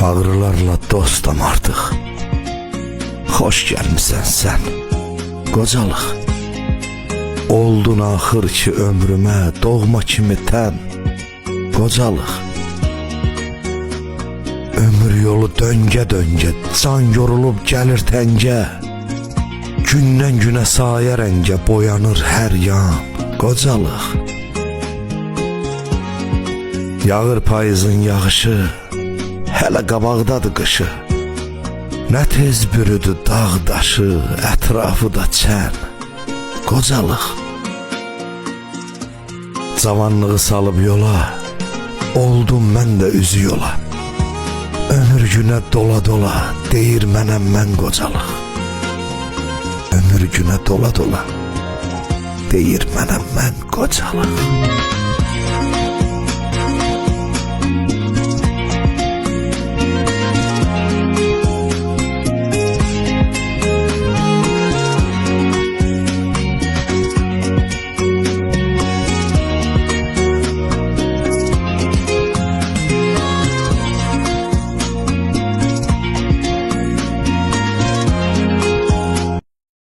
Ağrılarla dostam artıq. Xoş gəlmisən sən, qocalıq. Oldun axır ki ömrümə doğma kimi tən, qocalıq. Ömür yolu döngə-döngə, can yorulub gəlir təngə. Gündən günə sayə rəngə boyanır hər yan, qocalıq. Yağır payızın yağışı, hələ qabaqdadır qışı. Nə tez bürüdü dağ daşı, ətrafı da çən, qocalıq. Cavanlığı salıb yola, oldum mən də üzü yola. Ömür günə dola-dola, deyir mənəm mən qocalıq. Ömür günə dola-dola, deyir mənəm mən qocalıq.